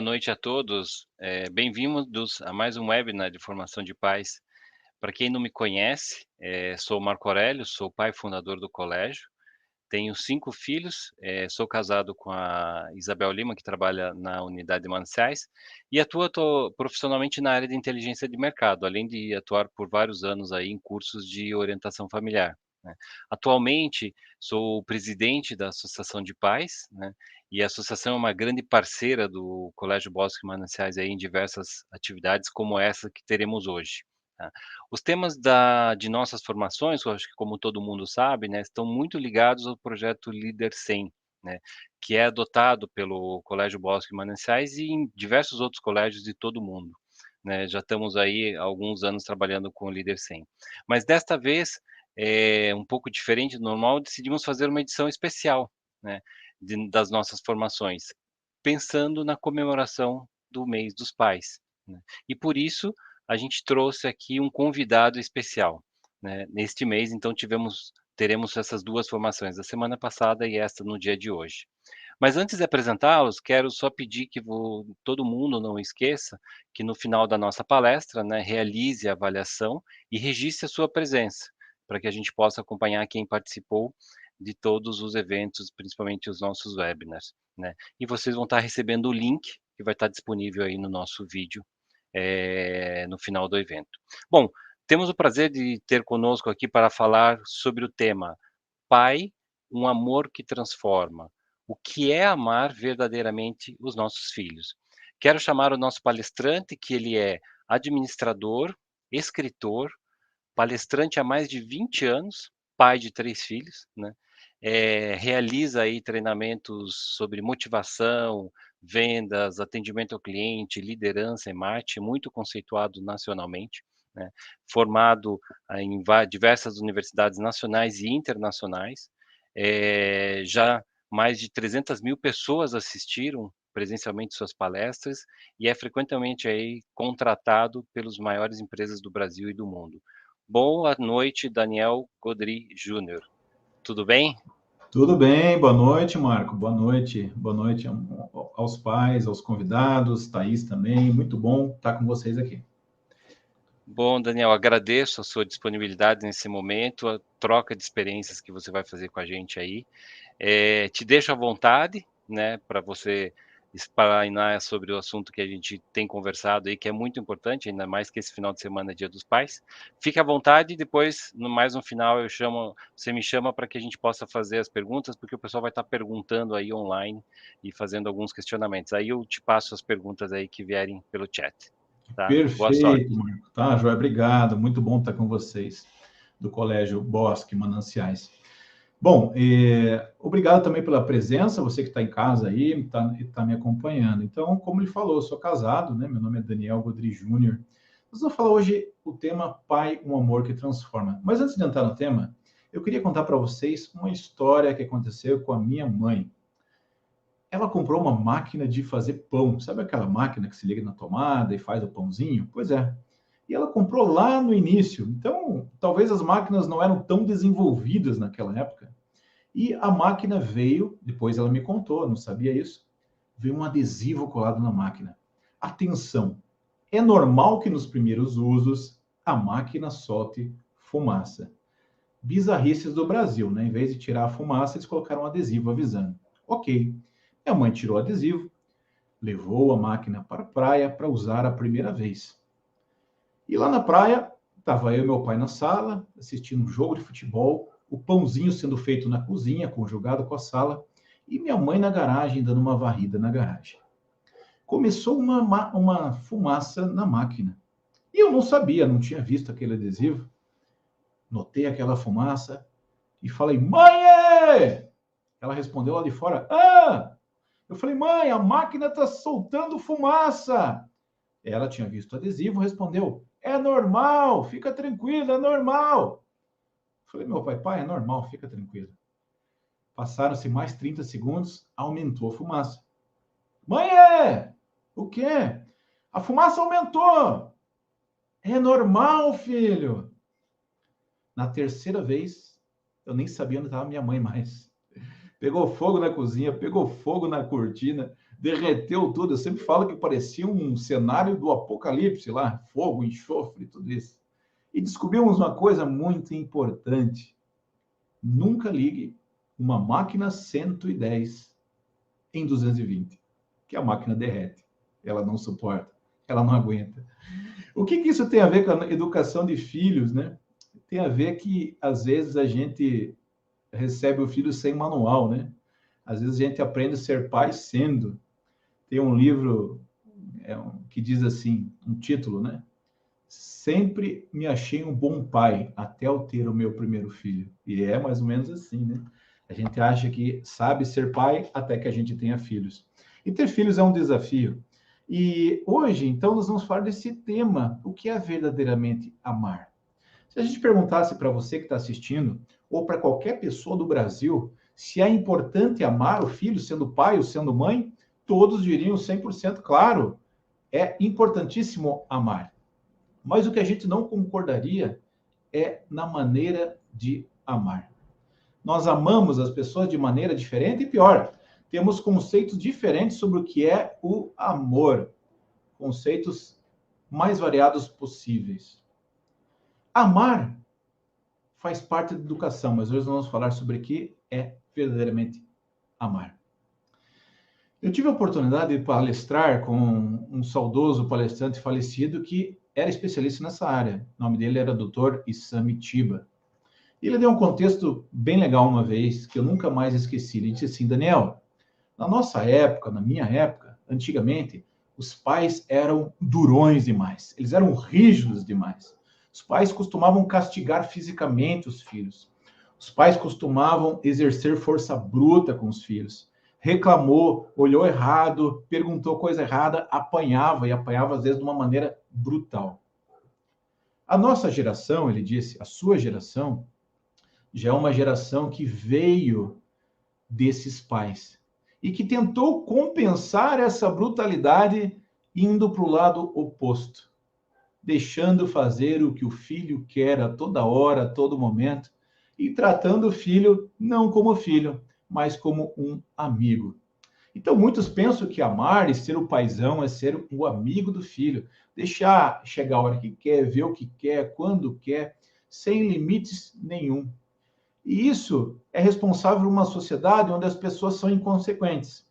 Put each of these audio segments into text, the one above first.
boa noite a todos. Bem-vindos a mais um webinar de formação de pais. Para quem não me conhece, sou Marco Aurélio, sou pai fundador do colégio, tenho 5 filhos, sou casado com a Isabel Lima, que trabalha na unidade de mananciais, e profissionalmente na área de inteligência de mercado, além de atuar por vários anos aí em cursos de orientação familiar, né. Atualmente, sou o presidente da Associação de Pais, né, e a associação é uma grande parceira do Colégio Bosque Mananciais aí em diversas atividades como essa que teremos hoje, tá. Os temas de nossas formações, eu acho que como todo mundo sabe, né, estão muito ligados ao projeto Líder 100, né, que é adotado pelo Colégio Bosque Mananciais e em diversos outros colégios de todo o mundo, né. Já estamos aí há alguns anos trabalhando com o Líder 100. Mas desta vez, um pouco diferente do normal, decidimos fazer uma edição especial, né, das nossas formações, pensando na comemoração do mês dos pais, né. E por isso a gente trouxe aqui um convidado especial, né. Neste mês, então, teremos essas 2 formações, a semana passada e esta no dia de hoje. Mas antes de apresentá-los, quero só pedir que todo mundo não esqueça que no final da nossa palestra, né, realize a avaliação e registre a sua presença, para que a gente possa acompanhar quem participou de todos os eventos, principalmente os nossos webinars, né. E vocês vão estar recebendo o link que vai estar disponível aí no nosso vídeo, no final do evento. Bom, temos o prazer de ter conosco aqui para falar sobre o tema Pai, um amor que transforma. O que é amar verdadeiramente os nossos filhos? Quero chamar o nosso palestrante, que ele é administrador, escritor, palestrante há mais de 20 anos, pai de 3 filhos, né, realiza aí treinamentos sobre motivação, vendas, atendimento ao cliente, liderança e marketing, muito conceituado nacionalmente, né, formado em diversas universidades nacionais e internacionais, já mais de 300.000 pessoas assistiram presencialmente suas palestras e é frequentemente aí contratado pelas maiores empresas do Brasil e do mundo. Boa noite, Daniel Godry Júnior. Tudo bem? Tudo bem, boa noite, Marco. Boa noite aos pais, aos convidados, Thaís também. Muito bom estar com vocês aqui. Bom, Daniel, agradeço a sua disponibilidade nesse momento, a troca de experiências que você vai fazer com a gente aí. Te deixo à vontade, né, para você explanar sobre o assunto que a gente tem conversado aí, que é muito importante, ainda mais que esse final de semana é Dia dos Pais. Fique à vontade e depois, mais no final, você me chama para que a gente possa fazer as perguntas, porque o pessoal vai estar perguntando aí online e fazendo alguns questionamentos. Aí eu te passo as perguntas aí que vierem pelo chat, tá? Boa sorte. Perfeito, Marco. Tá, Joia, obrigado. Muito bom estar com vocês do Colégio Bosque Mananciais. Bom, obrigado também pela presença, você que está em casa aí, está me acompanhando. Então, como ele falou, eu sou casado, né? Meu nome é Daniel Godry Júnior. Nós vamos falar hoje o tema Pai, um amor que transforma. Mas antes de entrar no tema, eu queria contar para vocês uma história que aconteceu com a minha mãe. Ela comprou uma máquina de fazer pão. Sabe aquela máquina que se liga na tomada e faz o pãozinho? Pois é. E ela comprou lá no início. Então, talvez as máquinas não eram tão desenvolvidas naquela época. E a máquina veio, depois ela me contou, não sabia isso, veio um adesivo colado na máquina. Atenção, é normal que nos primeiros usos a máquina solte fumaça. Bizarrices do Brasil, né? Em vez de tirar a fumaça, eles colocaram um adesivo avisando. Ok. Minha mãe tirou o adesivo, levou a máquina para a praia para usar a primeira vez. E lá na praia, estava eu e meu pai na sala, assistindo um jogo de futebol, o pãozinho sendo feito na cozinha, conjugado com a sala, e minha mãe na garagem, dando uma varrida na garagem. Começou uma fumaça na máquina. E eu não sabia, não tinha visto aquele adesivo. Notei aquela fumaça e falei, mãe! Ela respondeu lá de fora, ah! Eu falei, mãe, a máquina está soltando fumaça. Ela tinha visto o adesivo, respondeu, é normal, fica tranquilo, é normal. Eu falei, meu pai, é normal, fica tranquilo. Passaram-se mais 30 segundos, aumentou a fumaça. Mãe, o quê? A fumaça aumentou. É normal, filho. Na terceira vez, eu nem sabia onde estava minha mãe mais. Pegou fogo na cozinha, pegou fogo na cortina, derreteu tudo. Eu sempre falo que parecia um cenário do apocalipse lá, fogo, enxofre, tudo isso. E descobrimos uma coisa muito importante. Nunca ligue uma máquina 110 em 220, que a máquina derrete. Ela não suporta, ela não aguenta. O que isso tem a ver com a educação de filhos, né? Tem a ver que, às vezes, a gente recebe o filho sem manual, né? Às vezes a gente aprende a ser pai sendo. Tem um livro que diz assim, um título, né? Sempre me achei um bom pai até eu ter o meu primeiro filho. E é mais ou menos assim, né? A gente acha que sabe ser pai até que a gente tenha filhos. E ter filhos é um desafio. E hoje, então, nós vamos falar desse tema, o que é verdadeiramente amar. Se a gente perguntasse para você que está assistindo, ou para qualquer pessoa do Brasil, se é importante amar o filho, sendo pai ou sendo mãe, todos diriam 100% claro, é importantíssimo amar. Mas o que a gente não concordaria é na maneira de amar. Nós amamos as pessoas de maneira diferente e pior, temos conceitos diferentes sobre o que é o amor, conceitos mais variados possíveis. Amar faz parte da educação, mas hoje nós vamos falar sobre o que é verdadeiramente amar. Eu tive a oportunidade de palestrar com um saudoso palestrante falecido que era especialista nessa área. O nome dele era Dr. Isami Tiba. Ele deu um contexto bem legal uma vez, que eu nunca mais esqueci. Ele disse assim, Daniel, na nossa época, na minha época, antigamente, os pais eram durões demais. Eles eram rígidos demais. Os pais costumavam castigar fisicamente os filhos. Os pais costumavam exercer força bruta com os filhos. Reclamou, olhou errado, perguntou coisa errada, apanhava, e apanhava às vezes de uma maneira brutal. A nossa geração, ele disse, a sua geração, já é uma geração que veio desses pais e que tentou compensar essa brutalidade indo para o lado oposto, deixando fazer o que o filho quer a toda hora, a todo momento, e tratando o filho não como filho, mas como um amigo. Então, muitos pensam que amar e ser o paizão é ser o amigo do filho, deixar chegar a hora que quer, ver o que quer, quando quer, sem limites nenhum. E isso é responsável por uma sociedade onde as pessoas são inconsequentes,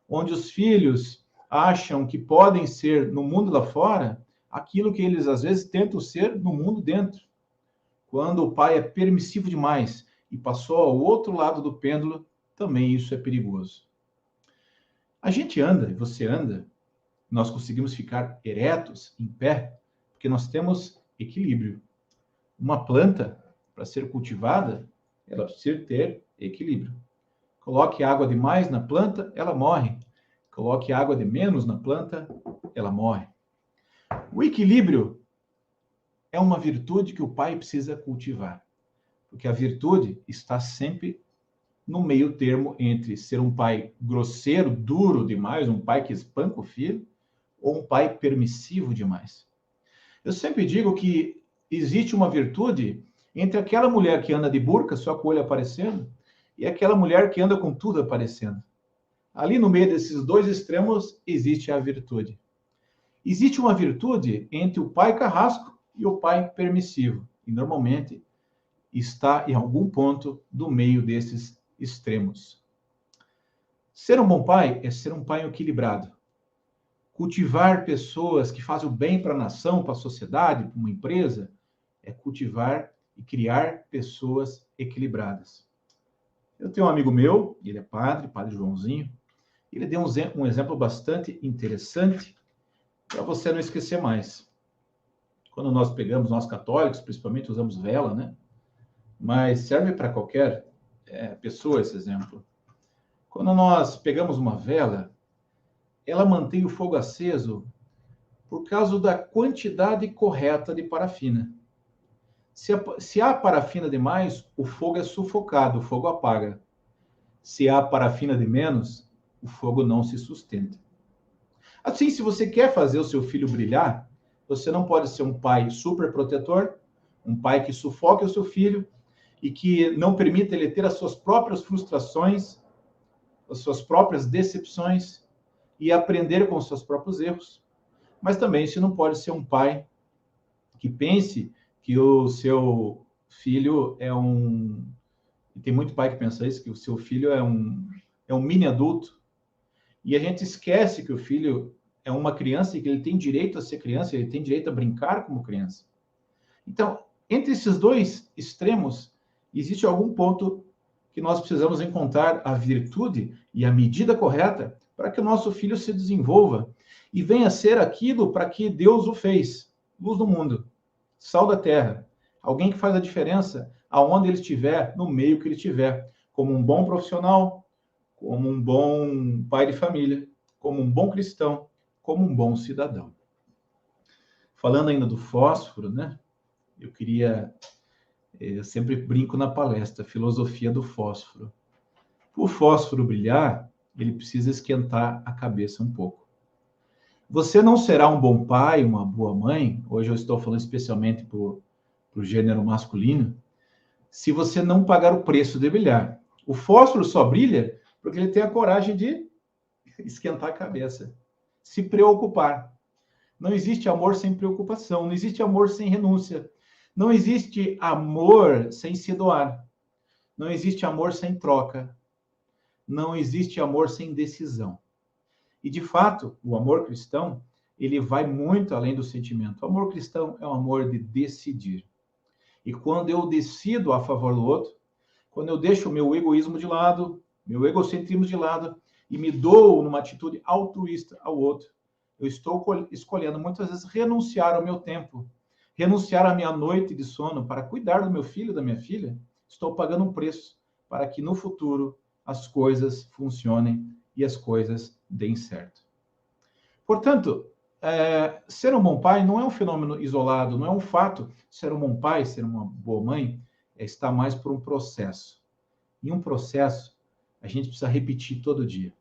onde os filhos acham que podem ser, no mundo lá fora, aquilo que eles às vezes tentam ser no mundo dentro. Quando o pai é permissivo demais e passou ao outro lado do pêndulo, também isso é perigoso. A gente anda, e você anda, nós conseguimos ficar eretos, em pé, porque nós temos equilíbrio. Uma planta, para ser cultivada, ela precisa ter equilíbrio. Coloque água demais na planta, ela morre. Coloque água de menos na planta, ela morre. O equilíbrio é uma virtude que o pai precisa cultivar, porque a virtude está sempre no meio termo entre ser um pai grosseiro, duro demais, um pai que espanca o filho, ou um pai permissivo demais. Eu sempre digo que existe uma virtude entre aquela mulher que anda de burca, só com o olho aparecendo, e aquela mulher que anda com tudo aparecendo. Ali no meio desses dois extremos existe a virtude. Existe uma virtude entre o pai carrasco e o pai permissivo, e normalmente está em algum ponto do meio desses extremos. Ser um bom pai é ser um pai equilibrado. Cultivar pessoas que fazem o bem para a nação, para a sociedade, para uma empresa, é cultivar e criar pessoas equilibradas. Eu tenho um amigo meu, ele é padre Joãozinho, ele deu um exemplo bastante interessante para você não esquecer mais. Quando nós pegamos, nós católicos, principalmente, usamos vela, né? Mas serve para qualquer pessoa esse exemplo. Quando nós pegamos uma vela, ela mantém o fogo aceso por causa da quantidade correta de parafina. Se há parafina demais, o fogo é sufocado, o fogo apaga. Se há parafina de menos, o fogo não se sustenta. Assim, se você quer fazer o seu filho brilhar, você não pode ser um pai super protetor, um pai que sufoque o seu filho e que não permita ele ter as suas próprias frustrações, as suas próprias decepções, e aprender com os seus próprios erros. Mas também você não pode ser um pai que pense que o seu filho é um... E tem muito pai que pensa isso, que o seu filho é um mini adulto, e a gente esquece que o filho é uma criança e que ele tem direito a ser criança, ele tem direito a brincar como criança. Então, entre esses dois extremos, existe algum ponto que nós precisamos encontrar a virtude e a medida correta para que o nosso filho se desenvolva e venha a ser aquilo para que Deus o fez, luz do mundo, sal da terra, alguém que faz a diferença aonde ele estiver, no meio que ele estiver, como um bom profissional, como um bom pai de família, como um bom cristão, como um bom cidadão. Falando ainda do fósforo, né? Eu sempre brinco na palestra, filosofia do fósforo. O fósforo brilhar, ele precisa esquentar a cabeça um pouco. Você não será um bom pai, uma boa mãe, hoje eu estou falando especialmente para o gênero masculino, se você não pagar o preço de brilhar. O fósforo só brilha porque ele tem a coragem de esquentar a cabeça, se preocupar. Não existe amor sem preocupação, não existe amor sem renúncia, não existe amor sem se doar, não existe amor sem troca, não existe amor sem decisão. E, de fato, o amor cristão, ele vai muito além do sentimento. O amor cristão é um amor de decidir. E quando eu decido a favor do outro, quando eu deixo o meu egoísmo de lado, meu egocentrismo de lado, e me dou numa atitude altruísta ao outro, eu estou escolhendo muitas vezes renunciar ao meu tempo, renunciar à minha noite de sono para cuidar do meu filho, da minha filha. Estou pagando um preço para que no futuro as coisas funcionem e as coisas deem certo. Portanto, ser um bom pai não é um fenômeno isolado, não é um fato. Ser um bom pai, ser uma boa mãe, está mais por um processo. E um processo a gente precisa repetir todo dia.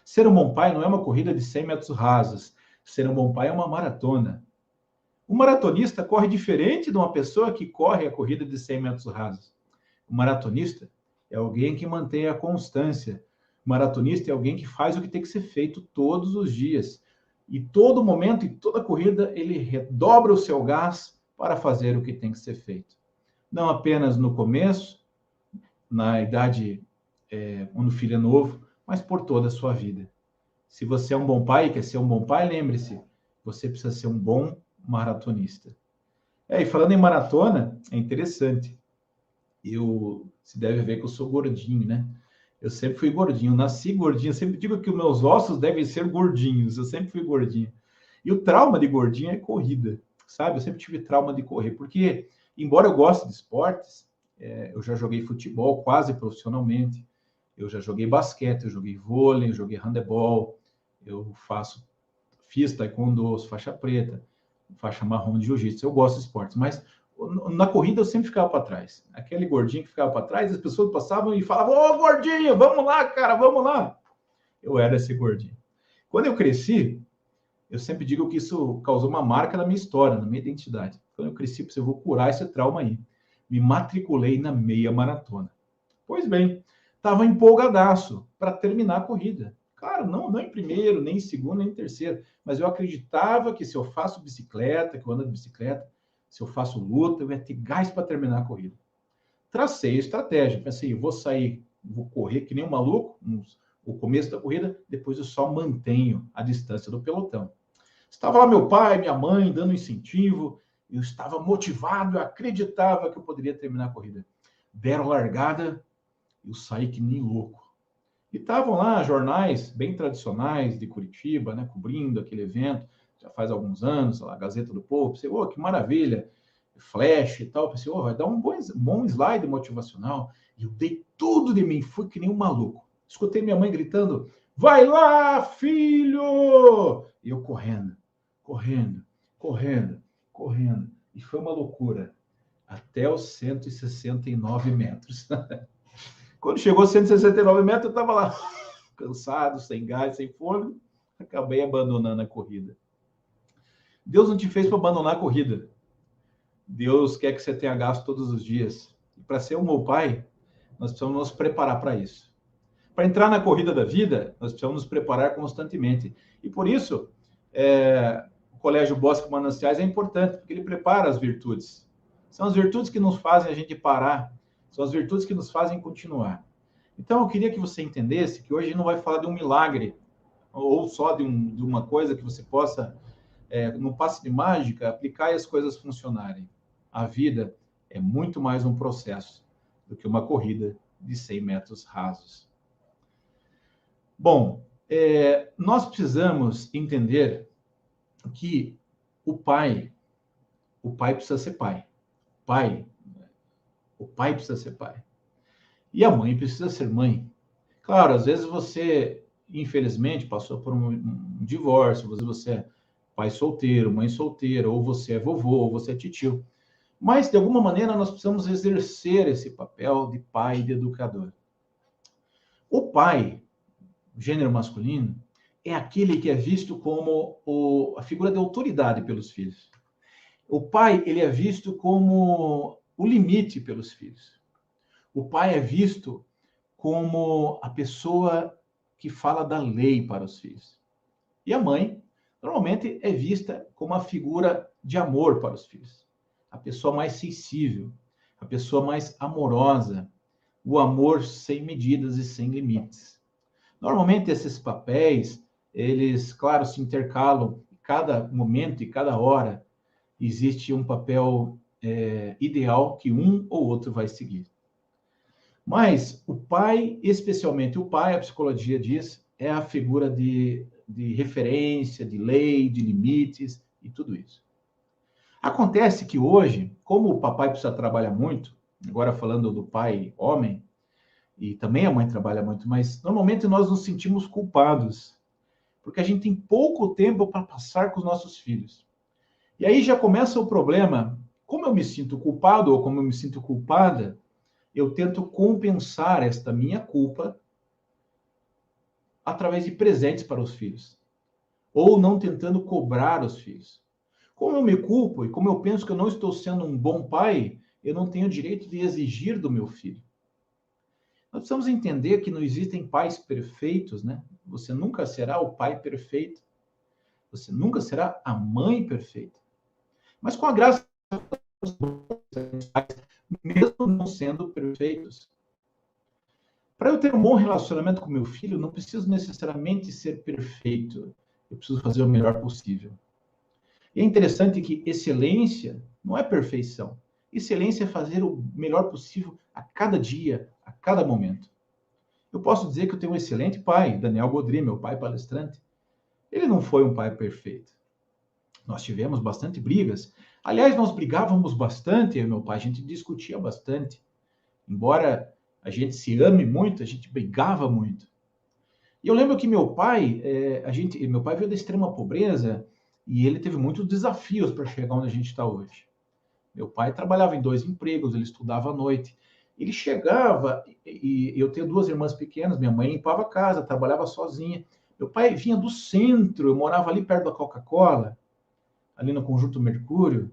Ser um bom pai não é uma corrida de 100 metros rasos. Ser um bom pai é uma maratona. O maratonista corre diferente de uma pessoa que corre a corrida de 100 metros rasos. O maratonista é alguém que mantém a constância. O maratonista é alguém que faz o que tem que ser feito todos os dias. E todo momento e toda corrida ele redobra o seu gás para fazer o que tem que ser feito. Não apenas no começo, na idade quando o filho é novo, mas por toda a sua vida. Se você é um bom pai e quer ser um bom pai, lembre-se, você precisa ser um bom maratonista. E falando em maratona, é interessante. Se deve ver que eu sou gordinho, né? Eu sempre fui gordinho, nasci gordinho. Eu sempre digo que os meus ossos devem ser gordinhos. Eu sempre fui gordinho. E o trauma de gordinho é corrida, sabe? Eu sempre tive trauma de correr, porque, embora eu goste de esportes, eu já joguei futebol quase profissionalmente, eu já joguei basquete, eu joguei vôlei, eu joguei handebol, fiz taekwondo, faixa preta, faixa marrom de jiu-jitsu. Eu gosto de esportes, mas na corrida eu sempre ficava para trás. Aquele gordinho que ficava para trás, as pessoas passavam e falavam: ô gordinho, vamos lá, cara, vamos lá. Eu era esse gordinho. Quando eu cresci, eu sempre digo que isso causou uma marca na minha história, na minha identidade. Quando eu cresci, eu vou curar esse trauma aí. Me matriculei na meia maratona. Pois bem, estava empolgadaço para terminar a corrida. Claro, não em primeiro, nem em segundo, nem em terceiro, mas eu acreditava que se eu faço bicicleta, que eu ando de bicicleta, se eu faço luta, eu ia ter gás para terminar a corrida. Tracei a estratégia, pensei, eu vou sair, vou correr que nem um maluco, o começo da corrida, depois eu só mantenho a distância do pelotão. Estava lá meu pai, minha mãe, dando incentivo, eu estava motivado, eu acreditava que eu poderia terminar a corrida. Deram largada, eu saí que nem louco. E estavam lá jornais bem tradicionais de Curitiba, né, cobrindo aquele evento, já faz alguns anos, lá, Gazeta do Povo. Pensei, que maravilha, flash e tal. Pensei, vai dar um bom slide motivacional. E eu dei tudo de mim, fui que nem um maluco. Escutei minha mãe gritando: vai lá, filho! E eu correndo. E foi uma loucura. Até os 169 metros. Quando chegou a 169 metros, eu estava lá, cansado, sem gás, sem fôlego, acabei abandonando a corrida. Deus não te fez para abandonar a corrida. Deus quer que você tenha gasto todos os dias. E para ser um bom pai, nós precisamos nos preparar para isso. para entrar na corrida da vida, nós precisamos nos preparar constantemente. E por isso, o Colégio Bosque Mananciais é importante, porque ele prepara as virtudes. São as virtudes que nos fazem a gente parar, são as virtudes que nos fazem continuar. Então, eu queria que você entendesse que hoje a gente não vai falar de um milagre, ou só de uma coisa que você possa, num passe de mágica, aplicar e as coisas funcionarem. A vida é muito mais um processo do que uma corrida de 100 metros rasos. Bom, nós precisamos entender que o pai precisa ser pai. O pai precisa ser pai. E a mãe precisa ser mãe. Claro, às vezes você, infelizmente, passou por um divórcio, você é pai solteiro, mãe solteira, ou você é vovô, ou você é titio. Mas, de alguma maneira, nós precisamos exercer esse papel de pai e de educador. O pai, gênero masculino, é aquele que é visto como a figura de autoridade pelos filhos. O pai, ele é visto como o limite pelos filhos. O pai é visto como a pessoa que fala da lei para os filhos. E a mãe, normalmente, é vista como a figura de amor para os filhos. A pessoa mais sensível, a pessoa mais amorosa, o amor sem medidas e sem limites. Normalmente, esses papéis, eles, claro, se intercalam. Em cada momento e cada hora, existe um papel ideal que um ou outro vai seguir. Mas o pai, especialmente o pai, a psicologia diz, é a figura de referência, de lei, de limites e tudo isso. Acontece que hoje, como o papai precisa trabalhar muito, agora falando do pai homem, e também a mãe trabalha muito, mas normalmente nós nos sentimos culpados, porque a gente tem pouco tempo para passar com os nossos filhos. E aí já começa o problema. Como eu me sinto culpado ou como eu me sinto culpada, eu tento compensar esta minha culpa através de presentes para os filhos, ou não tentando cobrar os filhos. Como eu me culpo e como eu penso que eu não estou sendo um bom pai, eu não tenho o direito de exigir do meu filho. Nós precisamos entender que não existem pais perfeitos, né? Você nunca será o pai perfeito. Você nunca será a mãe perfeita. Mas com a graça de Deus, mesmo não sendo perfeitos. Para eu ter um bom relacionamento com meu filho, não preciso necessariamente ser perfeito. Eu preciso fazer o melhor possível. E é interessante que excelência não é perfeição. Excelência é fazer o melhor possível a cada dia, a cada momento. Eu posso dizer que eu tenho um excelente pai, Daniel Godry, meu pai palestrante. Ele não foi um pai perfeito. Nós tivemos bastante brigas. Aliás, nós brigávamos bastante, eu e meu pai, a gente discutia bastante. Embora a gente se ame muito, a gente brigava muito. E eu lembro que meu pai veio da extrema pobreza e ele teve muitos desafios para chegar onde a gente está hoje. Meu pai trabalhava em 2 empregos, ele estudava à noite. Ele chegava, e eu tenho 2 irmãs pequenas, minha mãe limpava a casa, trabalhava sozinha. Meu pai vinha do centro, eu morava ali perto da Coca-Cola, ali no Conjunto Mercúrio,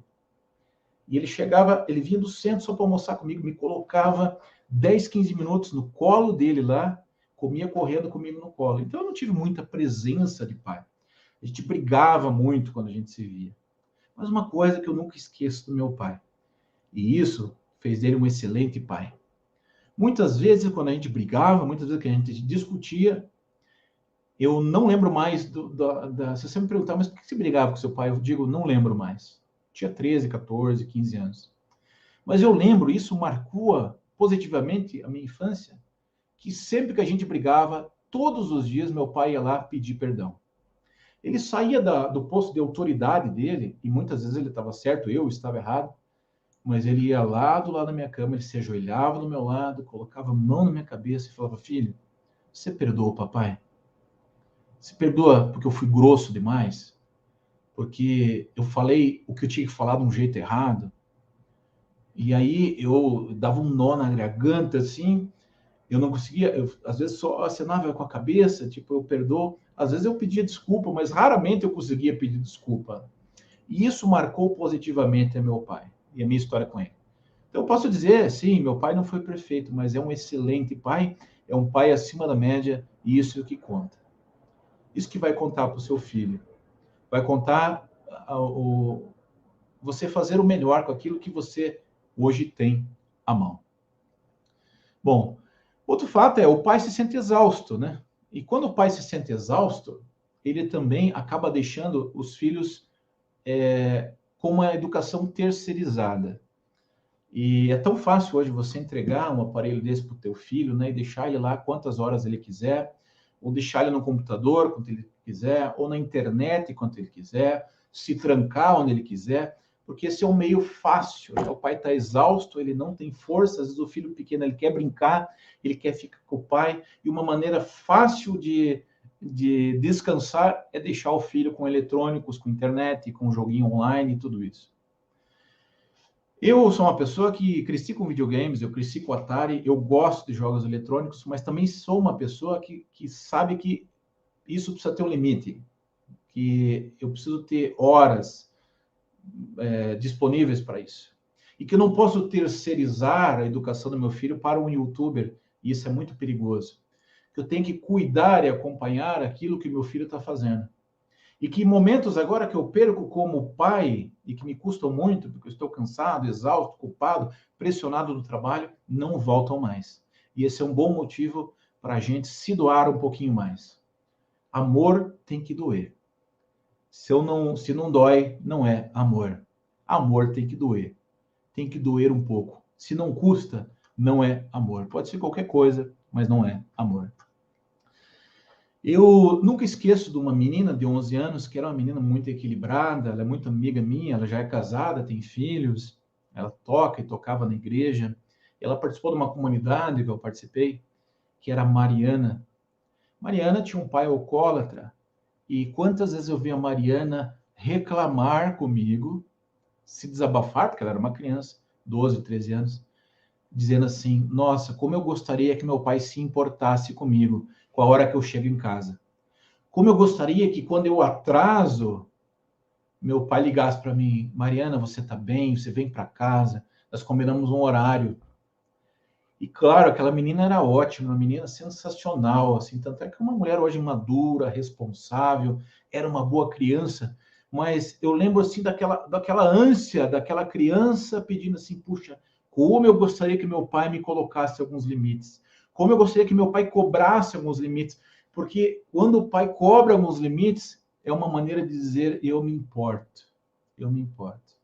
e ele vinha do centro só para almoçar comigo, me colocava 10, 15 minutos no colo dele lá, comia correndo comigo no colo. Então eu não tive muita presença de pai. A gente brigava muito quando a gente se via. Mas uma coisa que eu nunca esqueço do meu pai, e isso fez dele um excelente pai. Muitas vezes, quando a gente brigava, muitas vezes que a gente discutia, eu não lembro mais se você me perguntar, mas por que você brigava com seu pai? Eu digo, não lembro mais. Tinha 13, 14, 15 anos. Mas eu lembro, isso marcou positivamente a minha infância, que sempre que a gente brigava, todos os dias meu pai ia lá pedir perdão. Ele saía do posto de autoridade dele, e muitas vezes ele estava certo, eu estava errado, mas ele ia lá do lado da minha cama, ele se ajoelhava do meu lado, colocava a mão na minha cabeça e falava, filho, você perdoa o papai? Você perdoa porque eu fui grosso demais? Porque eu falei o que eu tinha que falar de um jeito errado? E aí eu dava um nó na garganta, assim, eu não conseguia, às vezes só acenava com a cabeça, tipo, eu perdoo. Às vezes eu pedia desculpa, mas raramente eu conseguia pedir desculpa. E isso marcou positivamente meu pai e a minha história com ele. Então eu posso dizer, sim, meu pai não foi perfeito, mas é um excelente pai é um pai acima da média, e isso é o que conta. Isso que vai contar para o seu filho. Vai contar você fazer o melhor com aquilo que você hoje tem à mão. Bom, outro fato é o pai se sente exausto, né? E quando o pai se sente exausto, ele também acaba deixando os filhos com uma educação terceirizada. E é tão fácil hoje você entregar um aparelho desse para o teu filho, né, e deixar ele lá quantas horas ele quiser, ou deixar ele no computador quanto ele quiser, ou na internet quanto ele quiser, se trancar onde ele quiser, porque esse é um meio fácil, né? O pai está exausto, ele não tem força, às vezes o filho pequeno ele quer brincar, ele quer ficar com o pai, e uma maneira fácil de descansar é deixar o filho com eletrônicos, com internet, com joguinho online e tudo isso. Eu sou uma pessoa que cresci com videogames, eu cresci com Atari, eu gosto de jogos eletrônicos, mas também sou uma pessoa que sabe que isso precisa ter um limite, que eu preciso ter horas disponíveis para isso. E que eu não posso terceirizar a educação do meu filho para um youtuber, e isso é muito perigoso. Que eu tenho que cuidar e acompanhar aquilo que meu filho está fazendo. E que momentos agora que eu perco como pai, e que me custam muito, porque eu estou cansado, exausto, culpado, pressionado no trabalho, não voltam mais. E esse é um bom motivo para a gente se doar um pouquinho mais. Amor tem que doer. Se não dói, não é amor. Amor tem que doer. Tem que doer um pouco. Se não custa, não é amor. Pode ser qualquer coisa, mas não é amor. Eu nunca esqueço de uma menina de 11 anos, que era uma menina muito equilibrada, ela é muito amiga minha, ela já é casada, tem filhos, ela toca e tocava na igreja. Ela participou de uma comunidade que eu participei, que era a Mariana. Mariana tinha um pai alcoólatra, e quantas vezes eu vi a Mariana reclamar comigo, se desabafar, porque ela era uma criança, 12, 13 anos, dizendo assim, nossa, como eu gostaria que meu pai se importasse comigo com a hora que eu chego em casa. Como eu gostaria que quando eu atraso, meu pai ligasse para mim, Mariana, você está bem? Você vem para casa? Nós combinamos um horário. E claro, aquela menina era ótima, uma menina sensacional, assim, tanto é que é uma mulher hoje madura, responsável, era uma boa criança, mas eu lembro assim daquela ânsia, daquela criança pedindo assim, puxa, como eu gostaria que meu pai me colocasse alguns limites, como eu gostaria que meu pai cobrasse alguns limites, porque quando o pai cobra alguns limites, é uma maneira de dizer eu me importo, eu me importo.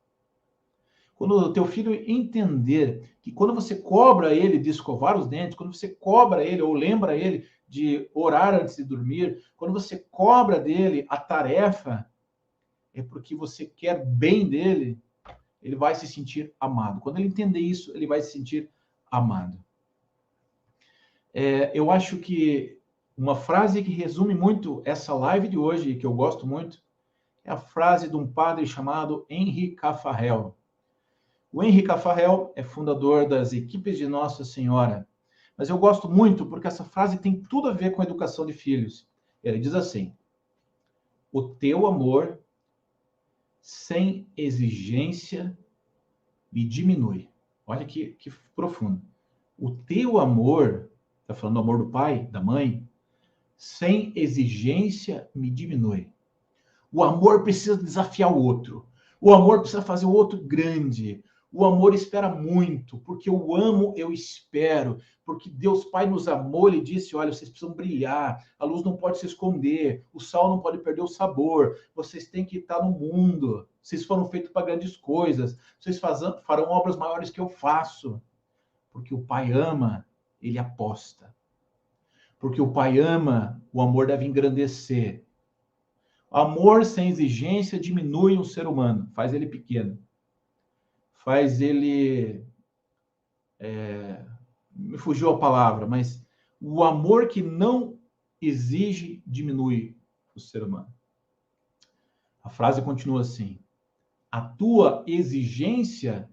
Quando o teu filho entender que quando você cobra ele de escovar os dentes, quando você cobra ele ou lembra ele de orar antes de dormir, quando você cobra dele a tarefa, é porque você quer bem dele, ele vai se sentir amado. Quando ele entender isso, ele vai se sentir amado. Eu acho que uma frase que resume muito essa live de hoje, que eu gosto muito, é a frase de um padre chamado Henri Caffarel. O Henri Caffarel é fundador das equipes de Nossa Senhora, mas eu gosto muito porque essa frase tem tudo a ver com a educação de filhos. Ele diz assim: o teu amor sem exigência me diminui. Olha que profundo. O teu amor, está falando do amor do pai, da mãe, sem exigência me diminui. O amor precisa desafiar o outro. O amor precisa fazer o outro grande. O amor espera muito, porque eu amo, eu espero, porque Deus Pai nos amou, Ele disse, olha, vocês precisam brilhar, a luz não pode se esconder, o sal não pode perder o sabor, vocês têm que estar no mundo, vocês foram feitos para grandes coisas, vocês farão obras maiores que eu faço, porque o Pai ama, Ele aposta. Porque o Pai ama, o amor deve engrandecer. Amor sem exigência diminui um ser humano, faz ele pequeno. Faz ele... me fugiu a palavra, mas o amor que não exige diminui o ser humano. A frase continua assim: a tua exigência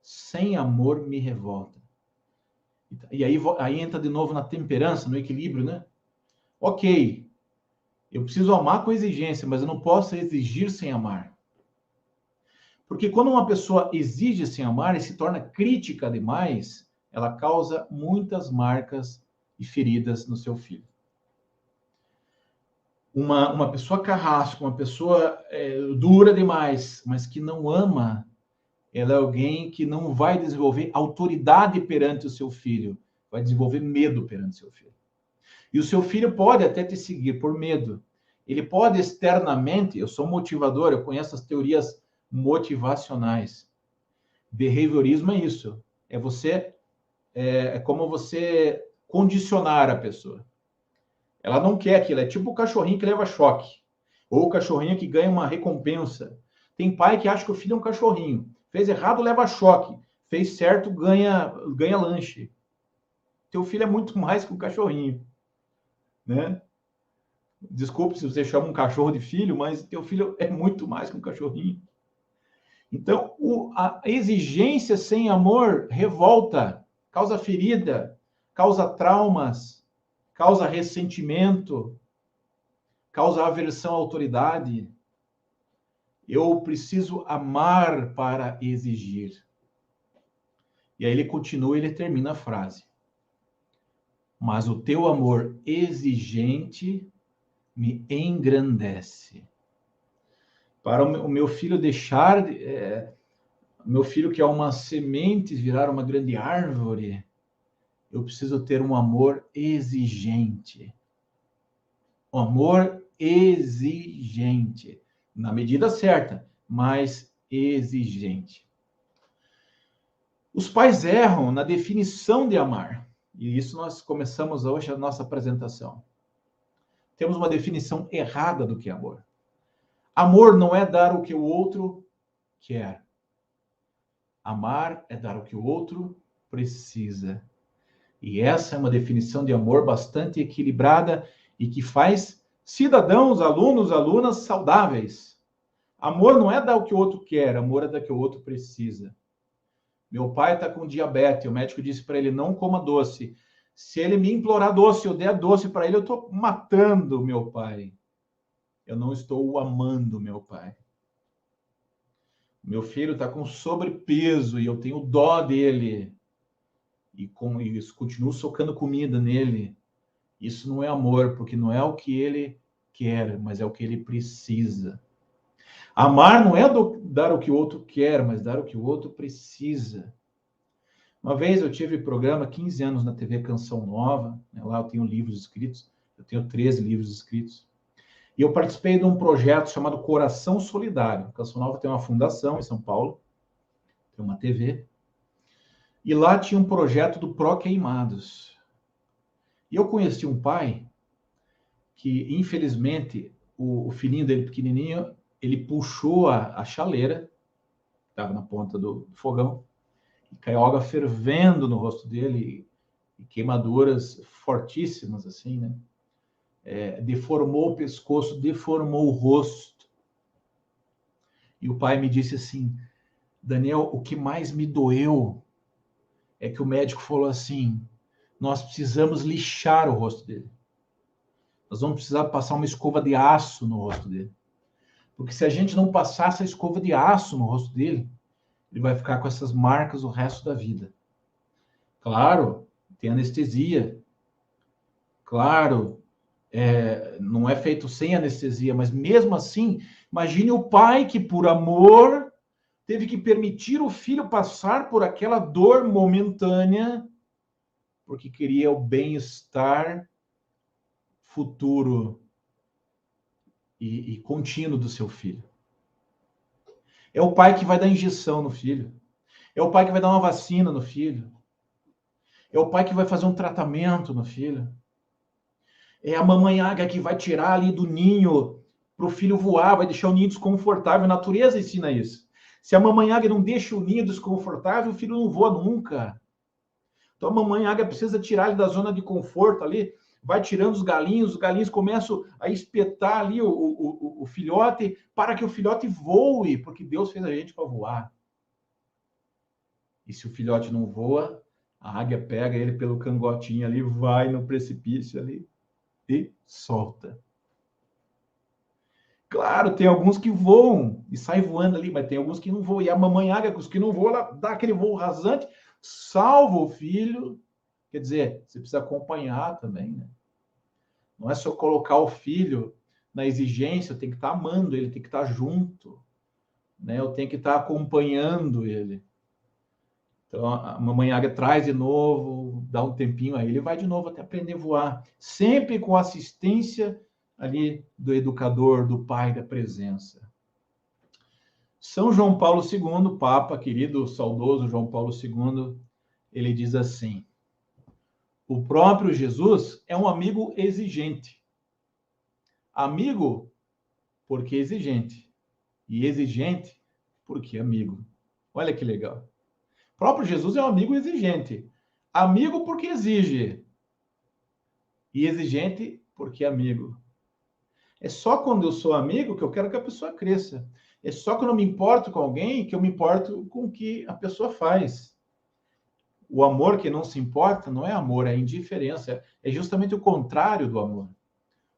sem amor me revolta. E aí entra de novo na temperança, no equilíbrio, né? Ok, eu preciso amar com exigência, mas eu não posso exigir sem amar. Porque quando uma pessoa exige sem amar e se torna crítica demais, ela causa muitas marcas e feridas no seu filho. Uma pessoa carrasca, uma pessoa dura demais, mas que não ama, ela é alguém que não vai desenvolver autoridade perante o seu filho, vai desenvolver medo perante o seu filho. E o seu filho pode até te seguir por medo. Ele pode externamente, eu sou motivador, eu conheço as teorias motivacionais. Behaviorismo é isso. É como você condicionar a pessoa. Ela não quer aquilo, é tipo o cachorrinho que leva choque, ou o cachorrinho que ganha uma recompensa. Tem pai que acha que o filho é um cachorrinho. Fez errado, leva choque. Fez certo, ganha lanche. Teu filho é muito mais que um cachorrinho, né? Desculpe se você chama um cachorro de filho, mas teu filho é muito mais que um cachorrinho. Então, a exigência sem amor revolta, causa ferida, causa traumas, causa ressentimento, causa aversão à autoridade. Eu preciso amar para exigir. E aí ele continua, ele termina a frase. Mas o teu amor exigente me engrandece. Para o meu filho deixar, meu filho que é uma semente virar uma grande árvore, eu preciso ter um amor exigente. Um amor exigente. Na medida certa, mas exigente. Os pais erram na definição de amar. E isso nós começamos hoje a nossa apresentação. Temos uma definição errada do que é amor. Amor não é dar o que o outro quer. Amar é dar o que o outro precisa. E essa é uma definição de amor bastante equilibrada e que faz cidadãos, alunos, alunas saudáveis. Amor não é dar o que o outro quer, amor é dar o que o outro precisa. Meu pai está com diabetes, o médico disse para ele, não coma doce. Se ele me implorar doce, eu der doce para ele, eu estou matando meu pai. Eu não estou amando meu pai. Meu filho está com sobrepeso e eu tenho dó dele. E com isso, continuo socando comida nele. Isso não é amor, porque não é o que ele quer, mas é o que ele precisa. Amar não é dar o que o outro quer, mas dar o que o outro precisa. Uma vez eu tive programa 15 anos na TV Canção Nova, né? Lá eu tenho livros escritos, eu tenho 13 livros escritos. E eu participei de um projeto chamado Coração Solidário. A Canção Nova tem uma fundação em São Paulo, tem uma TV, e lá tinha um projeto do Pró Queimados. E eu conheci um pai que, infelizmente, o filhinho dele pequenininho, ele puxou a chaleira, estava na ponta do fogão, e caiu água fervendo no rosto dele, e queimaduras fortíssimas, assim, né? Deformou o pescoço, deformou o rosto. E o pai me disse assim, Daniel, o que mais me doeu é que o médico falou assim, nós precisamos lixar o rosto dele. Nós vamos precisar passar uma escova de aço no rosto dele. Porque se a gente não passar essa escova de aço no rosto dele, ele vai ficar com essas marcas o resto da vida. Claro, tem anestesia. Claro, não é feito sem anestesia, mas mesmo assim, imagine o pai que, por amor, teve que permitir o filho passar por aquela dor momentânea, porque queria o bem-estar futuro e contínuo do seu filho. É o pai que vai dar injeção no filho. É o pai que vai dar uma vacina no filho. É o pai que vai fazer um tratamento no filho. É a mamãe águia que vai tirar ali do ninho para o filho voar, vai deixar o ninho desconfortável. A natureza ensina isso. Se a mamãe águia não deixa o ninho desconfortável, o filho não voa nunca. Então a mamãe águia precisa tirar ele da zona de conforto ali, vai tirando os galinhos começam a espetar ali o filhote para que o filhote voe, porque Deus fez a gente para voar. E se o filhote não voa, a águia pega ele pelo cangotinho ali, vai no precipício ali e solta. Claro, tem alguns que voam e saem voando ali, mas tem alguns que não voam. E a mamãe águia, os que não voam, ela dá aquele voo rasante, salva o filho Quer dizer, você precisa acompanhar também, né? Não é só colocar o filho na exigência, eu tenho que estar amando ele, tem que estar junto, né? Eu tenho que estar acompanhando ele. Então, a mamãe águia traz de novo, dá um tempinho, aí ele vai de novo até aprender a voar, sempre com assistência ali do educador, do pai da presença. São João Paulo II, Papa, querido, saudoso João Paulo II, ele diz assim: o próprio Jesus é um amigo exigente. Amigo porque exigente. E exigente porque amigo. Olha que legal. O próprio Jesus é um amigo exigente. Amigo porque exige. E exigente porque é amigo. É só quando eu sou amigo que eu quero que a pessoa cresça. É só quando eu me importo com alguém que eu me importo com o que a pessoa faz. O amor que não se importa não é amor, é indiferença. É justamente o contrário do amor.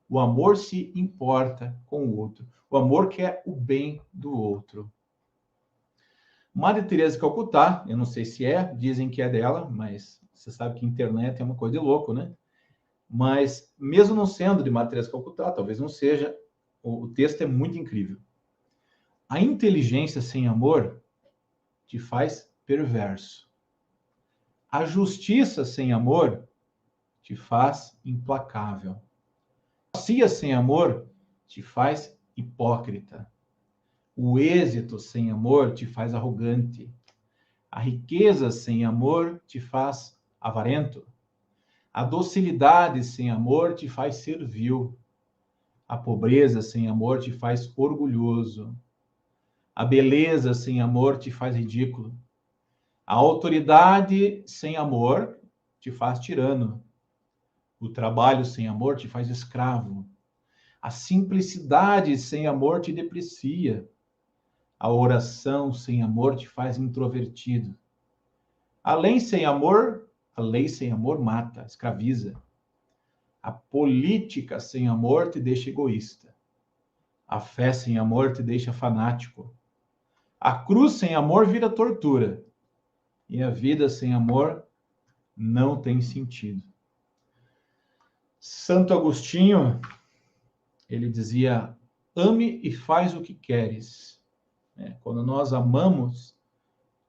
O amor se importa com o outro. O amor quer o bem do outro. Madre Teresa de Calcutá, eu não sei se é, dizem que é dela, mas você sabe que internet é uma coisa de louco, né? Mas, mesmo não sendo de Madre Teresa de Calcutá, talvez não seja, o texto é muito incrível. A inteligência sem amor te faz perverso. A justiça sem amor te faz implacável. A macia sem amor te faz hipócrita. O êxito sem amor te faz arrogante. A riqueza sem amor te faz avarento. A docilidade sem amor te faz servil. A pobreza sem amor te faz orgulhoso. A beleza sem amor te faz ridículo. A autoridade sem amor te faz tirano. O trabalho sem amor te faz escravo. A simplicidade sem amor te deprecia. A oração sem amor te faz introvertido. A lei sem amor mata, escraviza. A política sem amor te deixa egoísta. A fé sem amor te deixa fanático. A cruz sem amor vira tortura. E a vida sem amor não tem sentido. Santo Agostinho, ele dizia: ame e faz o que queres. Quando nós amamos,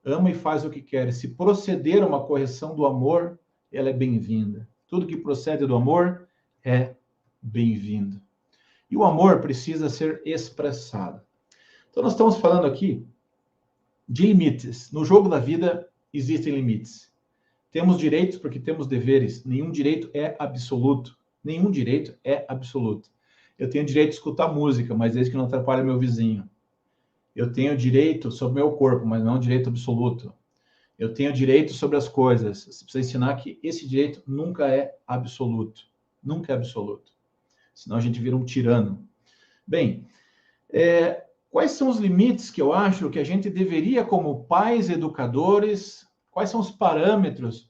ama e faz o que queres. Se proceder a uma correção do amor, ela é bem-vinda. Tudo que procede do amor é bem-vindo. E o amor precisa ser expressado. Então, nós estamos falando aqui de limites. No jogo da vida, existem limites. Temos direitos porque temos deveres. Nenhum direito é absoluto. Nenhum direito é absoluto. Eu tenho direito de escutar música, mas desde que não atrapalhe meu vizinho. Eu tenho direito sobre meu corpo, mas não é um direito absoluto. Eu tenho direito sobre as coisas. Você precisa ensinar que esse direito nunca é absoluto. Nunca é absoluto. Senão a gente vira um tirano. Bem, quais são os limites que eu acho que a gente deveria, como pais educadores, quais são os parâmetros?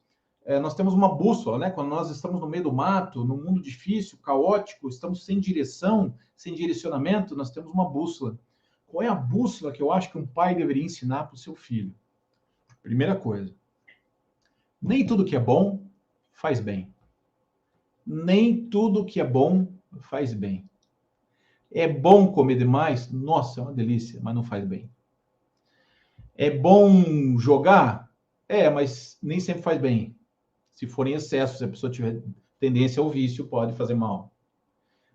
Nós temos uma bússola, né? Quando nós estamos no meio do mato, num mundo difícil, caótico, estamos sem direção, sem direcionamento, nós temos uma bússola. Qual é a bússola que eu acho que um pai deveria ensinar para o seu filho? Primeira coisa, nem tudo que é bom faz bem. Nem tudo que é bom faz bem. É bom comer demais? Nossa, é uma delícia, mas não faz bem. É bom jogar? Mas nem sempre faz bem. Se for em excesso, se a pessoa tiver tendência ao vício, pode fazer mal.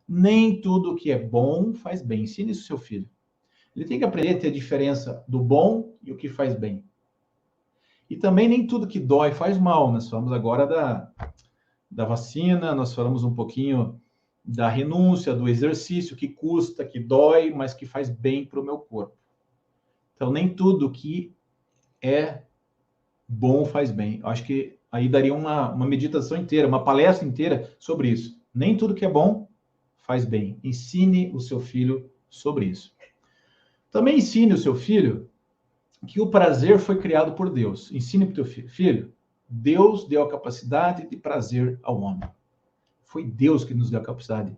Nem tudo que é bom faz bem. Ensine isso ao seu filho. Ele tem que aprender a ter a diferença do bom e o que faz bem. E também nem tudo que dói faz mal. Nós falamos agora da vacina, nós falamos um pouquinho da renúncia, do exercício que custa, que dói, mas que faz bem para o meu corpo. Então, nem tudo que é bom faz bem. Eu acho que aí daria uma meditação inteira, uma palestra inteira sobre isso. Nem tudo que é bom faz bem. Ensine o seu filho sobre isso. Também ensine o seu filho que o prazer foi criado por Deus. Ensine para o teu filho. Filho, Deus deu a capacidade de prazer ao homem. Foi Deus que nos deu a capacidade.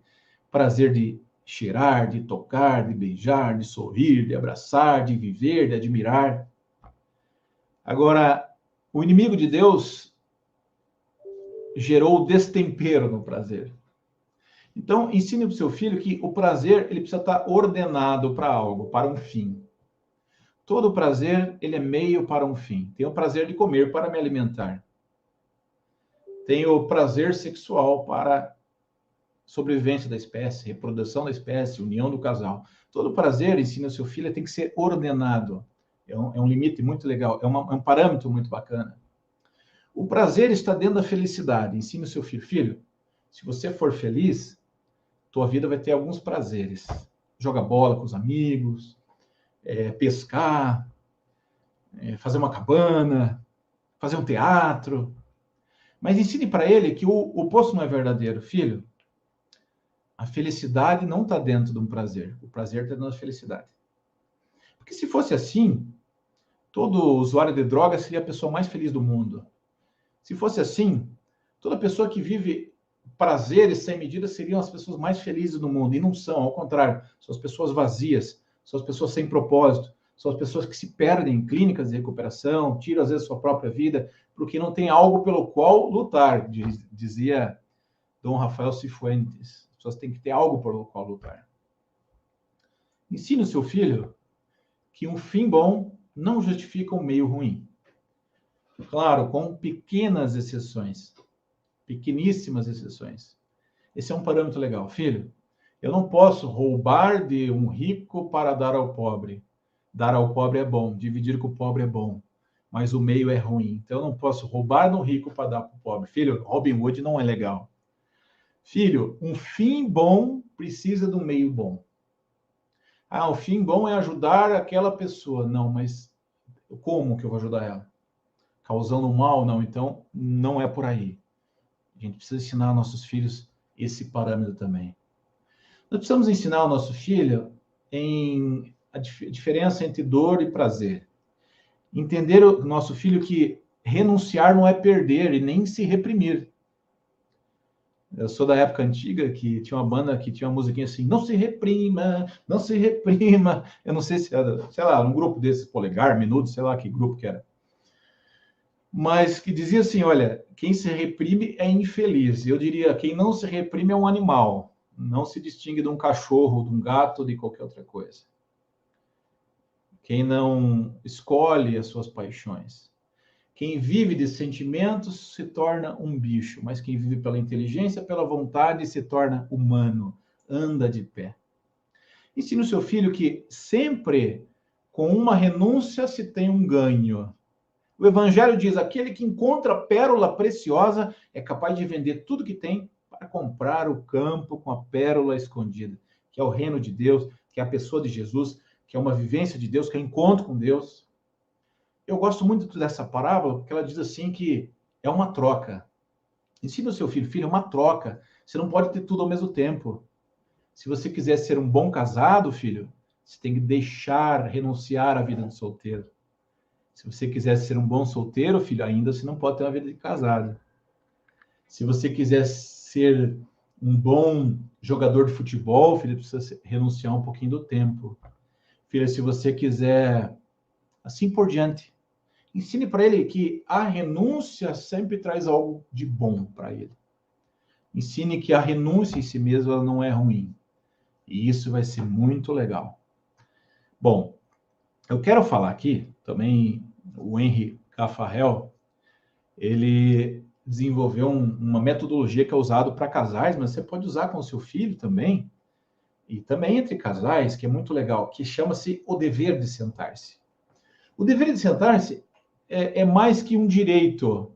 Prazer de cheirar, de tocar, de beijar, de sorrir, de abraçar, de viver, de admirar. Agora, o inimigo de Deus gerou destempero no prazer. Então, ensine para o seu filho que o prazer ele precisa estar ordenado para algo, para um fim. Todo prazer ele é meio para um fim. Tenho o prazer de comer para me alimentar. Tenho o prazer sexual para sobrevivência da espécie, reprodução da espécie, união do casal. Todo prazer, ensina o seu filho, tem que ser ordenado. É um limite muito legal, é um parâmetro muito bacana. O prazer está dentro da felicidade. Ensine o seu filho, filho, se você for feliz, tua vida vai ter alguns prazeres. Joga bola com os amigos, pescar, fazer uma cabana, fazer um teatro. Mas ensine para ele que o oposto não é verdadeiro. Filho, a felicidade não está dentro de um prazer. O prazer está dentro da felicidade. Porque se fosse assim, todo usuário de droga seria a pessoa mais feliz do mundo. Se fosse assim, toda pessoa que vive prazeres sem medida seriam as pessoas mais felizes do mundo. E não são, ao contrário. São as pessoas vazias, são as pessoas sem propósito, são as pessoas que se perdem em clínicas de recuperação, tiram às vezes sua própria vida, porque não tem algo pelo qual lutar, dizia Dom Rafael Cifuentes. As pessoas têm que ter algo pelo qual lutar. Ensine o seu filho que um fim bom não justifica um meio ruim. Claro, com pequenas exceções, pequeníssimas exceções. Esse é um parâmetro legal. Filho, eu não posso roubar de um rico para dar ao pobre. Dar ao pobre é bom, dividir com o pobre é bom, mas o meio é ruim. Então eu não posso roubar no rico para dar para o pobre. Filho, Robin Hood não é legal. Filho, um fim bom precisa de um meio bom. Ah, o fim bom é ajudar aquela pessoa. Não, mas como que eu vou ajudar ela? Causando mal? Não, então não é por aí. A gente precisa ensinar aos nossos filhos esse parâmetro também. Nós precisamos ensinar ao nosso filho em a diferença entre dor e prazer. Entender o nosso filho que renunciar não é perder e nem se reprimir. Eu sou da época antiga que tinha uma banda que tinha uma musiquinha assim, não se reprima, não se reprima. Eu não sei se era, sei lá, um grupo desses, Polegar, Menudo, sei lá que grupo que era. Mas que dizia assim, olha, quem se reprime é infeliz. Eu diria, quem não se reprime é um animal. Não se distingue de um cachorro, de um gato, de qualquer outra coisa. Quem não escolhe as suas paixões. Quem vive de sentimentos se torna um bicho, mas quem vive pela inteligência, pela vontade, se torna humano, anda de pé. Ensine o seu filho que sempre com uma renúncia se tem um ganho. O Evangelho diz: aquele que encontra pérola preciosa é capaz de vender tudo que tem para comprar o campo com a pérola escondida, que é o reino de Deus, que é a pessoa de Jesus, que é uma vivência de Deus, que é o encontro com Deus. Eu gosto muito dessa parábola, porque ela diz assim que é uma troca. Ensina o seu filho, filho, é uma troca. Você não pode ter tudo ao mesmo tempo. Se você quiser ser um bom casado, filho, você tem que deixar, renunciar à vida de solteiro. Se você quiser ser um bom solteiro, filho, ainda você não pode ter uma vida de casado. Se você quiser ser um bom jogador de futebol, filho, precisa renunciar um pouquinho do tempo. Filho, se você quiser, assim por diante, ensine para ele que a renúncia sempre traz algo de bom para ele. Ensine que a renúncia em si mesma ela não é ruim. E isso vai ser muito legal. Bom, eu quero falar aqui também, o Henry Caffarel, ele desenvolveu uma metodologia que é usada para casais, mas você pode usar com o seu filho também, e também entre casais, que é muito legal, que chama-se o dever de sentar-se. O dever de sentar-se é mais que um direito.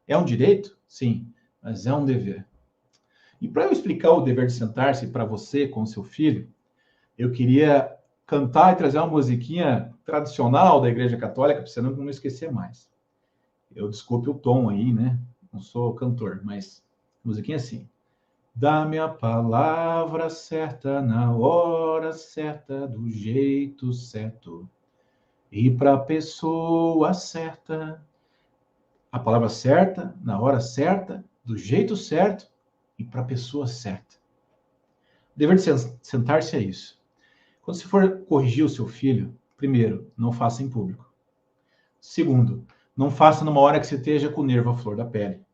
É um direito? Sim, mas é um dever. E para eu explicar o dever de sentar-se para você com o seu filho, eu queria cantar e trazer uma musiquinha tradicional da Igreja Católica, para você não esquecer mais. Eu desculpe o tom aí, né? Não sou cantor, mas musiquinha assim. Dá-me a palavra certa, na hora certa, do jeito certo. E para a pessoa certa, a palavra certa, na hora certa, do jeito certo e para a pessoa certa. O dever de sentar-se é isso. Quando você for corrigir o seu filho, primeiro, não faça em público. Segundo, não faça numa hora que você esteja com o nervo à flor da pele.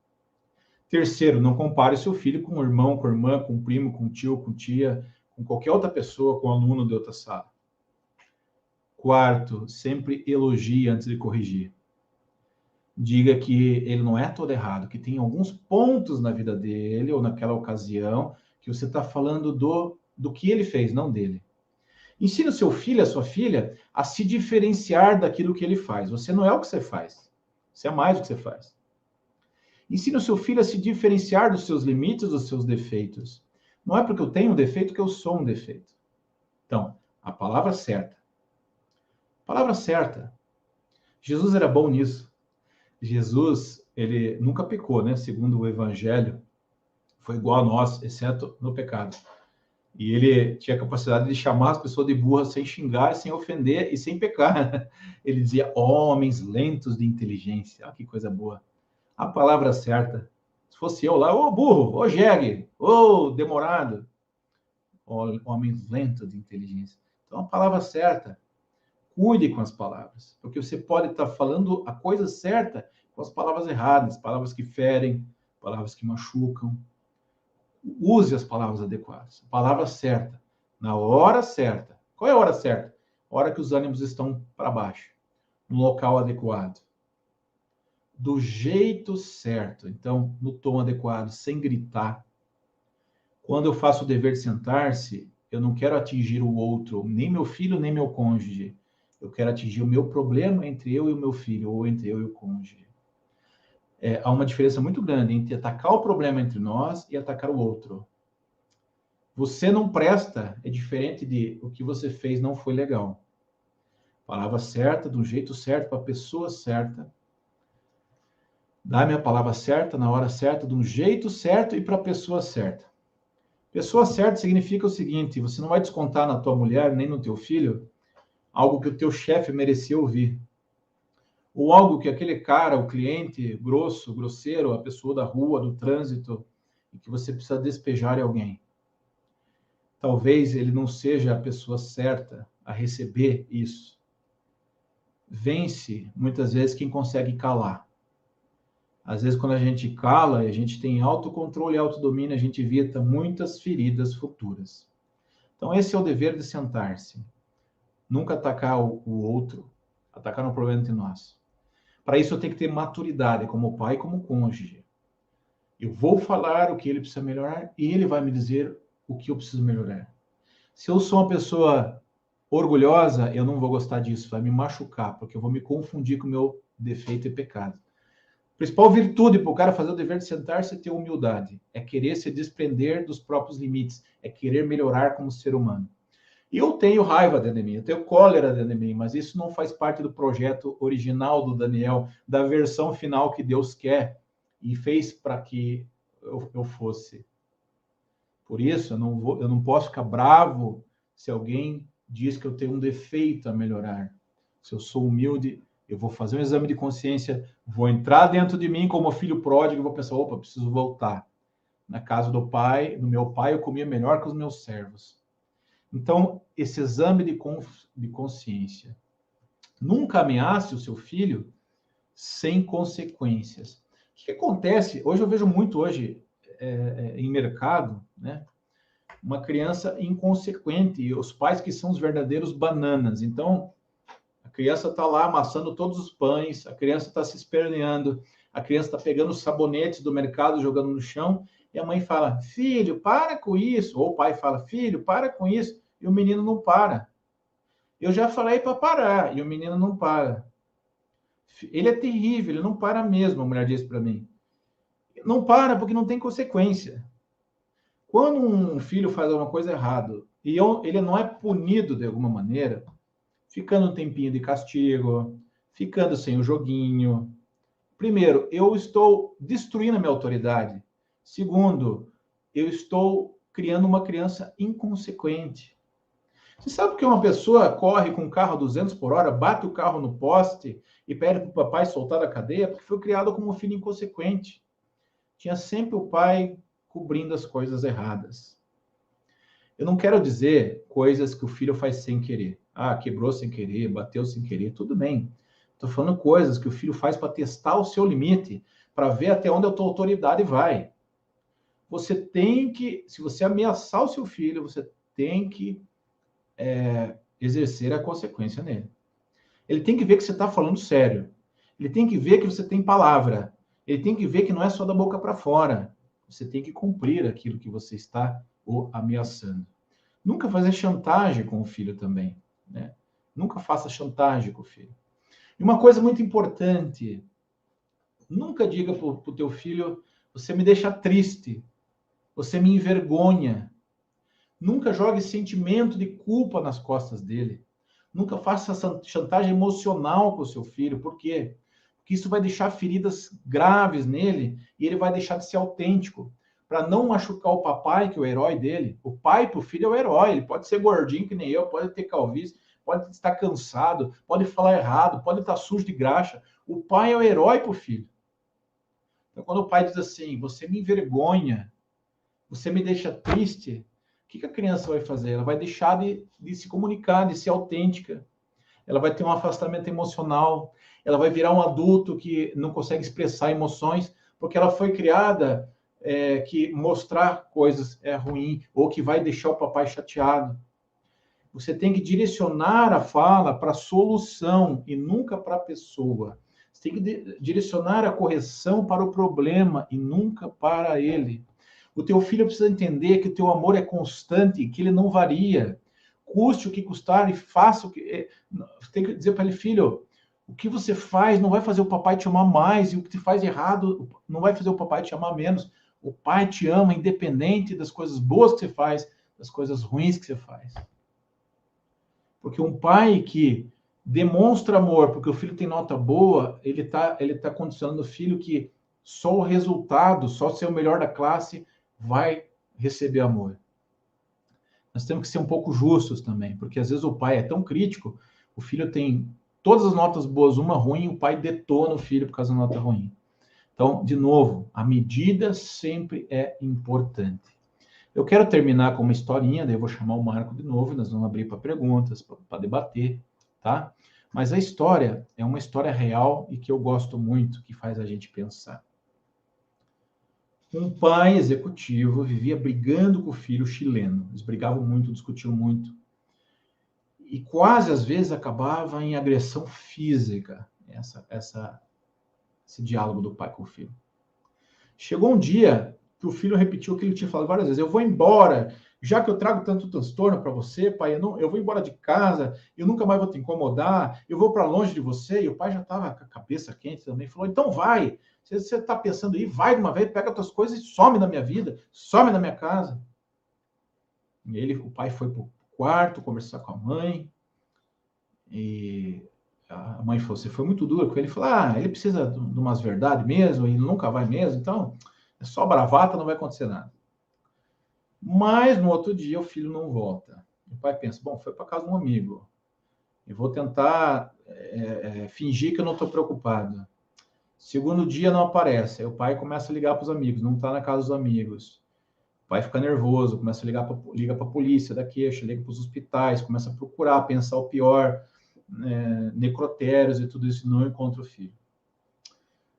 Terceiro, não compare seu filho com o irmão, com a irmã, com o primo, com o tio, com tia, com qualquer outra pessoa, com o aluno de outra sala. Quarto, sempre elogie antes de corrigir. Diga que ele não é todo errado, que tem alguns pontos na vida dele ou naquela ocasião que você está falando do que ele fez, não dele. Ensine o seu filho, a sua filha, a se diferenciar daquilo que ele faz. Você não é o que você faz. Você é mais do que você faz. Ensine o seu filho a se diferenciar dos seus limites, dos seus defeitos. Não é porque eu tenho um defeito que eu sou um defeito. Então, a palavra certa. Palavra certa. Jesus era bom nisso. Jesus, ele nunca pecou, né? Segundo o Evangelho, foi igual a nós, exceto no pecado. E ele tinha a capacidade de chamar as pessoas de burra sem xingar, sem ofender e sem pecar. Ele dizia, homens lentos de inteligência. Ah, que coisa boa. A palavra certa. Se fosse eu lá, ô burro, ô jegue, ô demorado. Homens lentos de inteligência. Então, a palavra certa. Cuide com as palavras, porque você pode estar falando a coisa certa com as palavras erradas, palavras que ferem, palavras que machucam. Use as palavras adequadas, a palavra certa, na hora certa. Qual é a hora certa? A hora que os ânimos estão para baixo, no local adequado, do jeito certo, então, no tom adequado, sem gritar. Quando eu faço o dever de sentar-se, eu não quero atingir o outro, nem meu filho, nem meu cônjuge. Eu quero atingir o meu problema entre eu e o meu filho, ou entre eu e o cônjuge. Há uma diferença muito grande entre atacar o problema entre nós e atacar o outro. Você não presta é diferente de o que você fez não foi legal. Palavra certa, do jeito certo, para a pessoa certa. Dá-me a palavra certa, na hora certa, de um jeito certo e para a pessoa certa. Pessoa certa significa o seguinte, você não vai descontar na tua mulher, nem no teu filho, algo que o teu chefe merecia ouvir. Ou algo que aquele cara, o cliente grosso, grosseiro, a pessoa da rua, do trânsito, e que você precisa despejar em alguém. Talvez ele não seja a pessoa certa a receber isso. Vence, muitas vezes, quem consegue calar. Às vezes, quando a gente cala, a gente tem autocontrole e autodomínio, a gente evita muitas feridas futuras. Então, esse é o dever de sentar-se. Nunca atacar o outro, atacar um problema entre nós. Para isso, eu tenho que ter maturidade como pai e como cônjuge. Eu vou falar o que ele precisa melhorar e ele vai me dizer o que eu preciso melhorar. Se eu sou uma pessoa orgulhosa, eu não vou gostar disso, vai me machucar, porque eu vou me confundir com o meu defeito e pecado. A principal virtude para o cara fazer o dever de sentar-se é ter humildade, é querer se desprender dos próprios limites, é querer melhorar como ser humano. E eu tenho raiva dentro de mim, eu tenho cólera dentro de mim, mas isso não faz parte do projeto original do Daniel, da versão final que Deus quer e fez para que eu fosse. Por isso, eu não posso ficar bravo se alguém diz que eu tenho um defeito a melhorar. Se eu sou humilde, eu vou fazer um exame de consciência, vou entrar dentro de mim como filho pródigo e vou pensar, opa, preciso voltar. Na casa do meu pai, eu comia melhor que os meus servos. Então, esse exame de consciência. Nunca ameace o seu filho sem consequências. O que acontece? Hoje eu vejo muito em mercado, né? Uma criança inconsequente e os pais que são os verdadeiros bananas. Então, a criança está lá amassando todos os pães, a criança está se esperneando, a criança está pegando os sabonetes do mercado, jogando no chão, e a mãe fala, filho, para com isso. Ou o pai fala, filho, para com isso. E o menino não para. Eu já falei para parar, e o menino não para. Ele é terrível, ele não para mesmo, a mulher disse para mim. Não para porque não tem consequência. Quando um filho faz alguma coisa errada e ele não é punido de alguma maneira, ficando um tempinho de castigo, ficando sem o joguinho. Primeiro, eu estou destruindo a minha autoridade. Segundo, eu estou criando uma criança inconsequente. Você sabe que uma pessoa corre com um carro a 200 por hora, bate o carro no poste e pede para o papai soltar da cadeia porque foi criado como um filho inconsequente. Tinha sempre o pai cobrindo as coisas erradas. Eu não quero dizer coisas que o filho faz sem querer. Ah, quebrou sem querer, bateu sem querer, tudo bem. Estou falando coisas que o filho faz para testar o seu limite, para ver até onde a tua autoridade vai. Você tem que, se você ameaçar o seu filho, você tem que exercer a consequência nele. Ele tem que ver que você está falando sério. Ele tem que ver que você tem palavra. Ele tem que ver que não é só da boca para fora. Você tem que cumprir aquilo que você está o ameaçando. Nunca fazer chantagem com o filho também, né? Nunca faça chantagem com o filho. E uma coisa muito importante, nunca diga para o teu filho, você me deixa triste, você me envergonha. Nunca jogue sentimento de culpa nas costas dele. Nunca faça chantagem emocional com o seu filho. Por quê? Porque isso vai deixar feridas graves nele e ele vai deixar de ser autêntico. Para não machucar o papai, que é o herói dele. O pai para o filho é o herói. Ele pode ser gordinho que nem eu, pode ter calvície, pode estar cansado, pode falar errado, pode estar sujo de graxa. O pai é o herói para o filho. Então, quando o pai diz assim, você me envergonha, você me deixa triste, o que a criança vai fazer? Ela vai deixar de se comunicar, de ser autêntica. Ela vai ter um afastamento emocional. Ela vai virar um adulto que não consegue expressar emoções, porque ela foi criada que mostrar coisas é ruim, ou que vai deixar o papai chateado. Você tem que direcionar a fala para a solução e nunca para a pessoa. Você tem que direcionar a correção para o problema e nunca para ele. O teu filho precisa entender que o teu amor é constante, que ele não varia. Custe o que custar e faça o que... Você tem que dizer para ele, filho, o que você faz não vai fazer o papai te amar mais, e o que te faz errado não vai fazer o papai te amar menos. O pai te ama independente das coisas boas que você faz, das coisas ruins que você faz. Porque um pai que demonstra amor porque o filho tem nota boa, ele tá condicionando o filho que só o resultado, só ser o melhor da classe, vai receber amor. Nós temos que ser um pouco justos também, porque às vezes o pai é tão crítico, o filho tem todas as notas boas, uma ruim, o pai detona o filho por causa da nota ruim. Então, de novo, a medida sempre é importante. Eu quero terminar com uma historinha, daí eu vou chamar o Marco de novo, nós vamos abrir para perguntas, para debater, tá? Mas a história é uma história real e que eu gosto muito, que faz a gente pensar. Um pai executivo vivia brigando com o filho chileno. Eles brigavam muito, discutiam muito. E quase às vezes acabava em agressão física, esse diálogo do pai com o filho. Chegou um dia que o filho repetiu o que ele tinha falado várias vezes. Eu vou embora, já que eu trago tanto transtorno para você, pai, eu vou embora de casa, eu nunca mais vou te incomodar, eu vou para longe de você. E o pai já estava com a cabeça quente também, falou, então vai, se você está pensando aí, vai de uma vez, pega as tuas coisas e some da minha vida, some da minha casa. E o pai foi para o quarto conversar com a mãe, e a mãe falou, você foi muito dura com ele. Ele falou, ele precisa de umas verdades mesmo, e nunca vai mesmo, então é só bravata, não vai acontecer nada. Mas no outro dia o filho não volta. O pai pensa, bom, foi para casa de um amigo. Eu vou tentar fingir que eu não estou preocupado. Segundo dia não aparece. Aí o pai começa a ligar para os amigos, não está na casa dos amigos. O pai fica nervoso, começa a liga para a polícia da queixa, liga para os hospitais, começa a procurar, pensar o pior, necrotérios e tudo isso, não encontra o filho.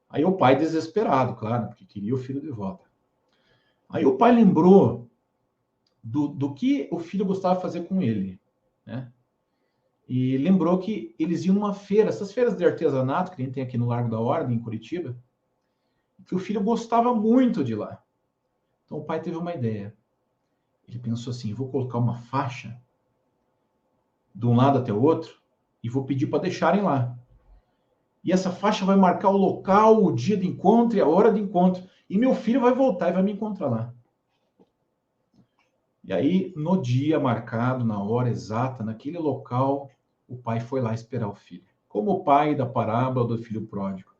Aí o pai desesperado, claro, porque queria o filho de volta. Aí o pai lembrou do que o filho gostava de fazer com ele, né? E lembrou que eles iam numa feira, essas feiras de artesanato que a gente tem aqui no Largo da Ordem, em Curitiba, que o filho gostava muito de ir lá. Então o pai teve uma ideia. Ele pensou assim, vou colocar uma faixa de um lado até o outro e vou pedir para deixarem lá. E essa faixa vai marcar o local, o dia de encontro e a hora de encontro. E meu filho vai voltar e vai me encontrar lá. E aí, no dia marcado, na hora exata, naquele local, o pai foi lá esperar o filho. Como o pai da parábola do filho pródigo.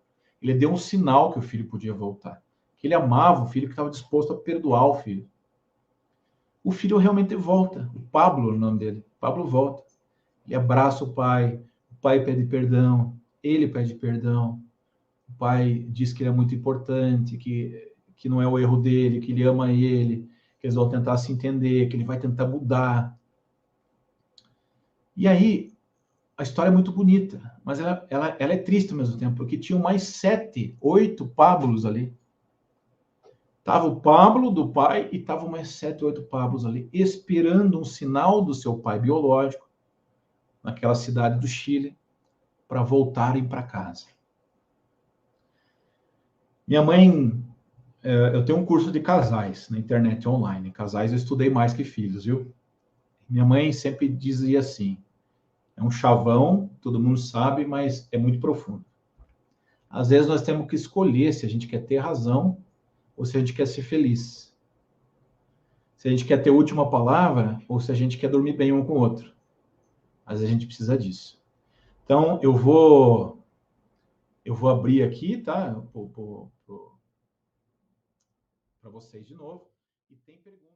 Ele deu um sinal que o filho podia voltar. Que ele amava o filho, que estava disposto a perdoar o filho. O filho realmente volta. O Pablo, é o nome dele. Pablo volta. Ele abraça o pai pede perdão, ele pede perdão. O pai diz que ele é muito importante, que não é o erro dele, que ele ama ele, que eles vão tentar se entender, que ele vai tentar mudar. E aí, a história é muito bonita, mas ela é triste ao mesmo tempo, porque tinham mais 7, 8 Pablos ali. Tava o Pablo do pai e estavam mais 7, 8 Pablos ali, esperando um sinal do seu pai biológico, naquela cidade do Chile, para voltarem para casa. Minha mãe, eu tenho um curso de casais na internet online. Casais eu estudei mais que filhos, viu? Minha mãe sempre dizia assim: é um chavão, todo mundo sabe, mas é muito profundo. Às vezes nós temos que escolher se a gente quer ter razão ou se a gente quer ser feliz. Se a gente quer ter a última palavra ou se a gente quer dormir bem um com o outro. Às vezes a gente precisa disso. Então, eu vou abrir aqui, tá? Para vocês de novo. E tem pergunta.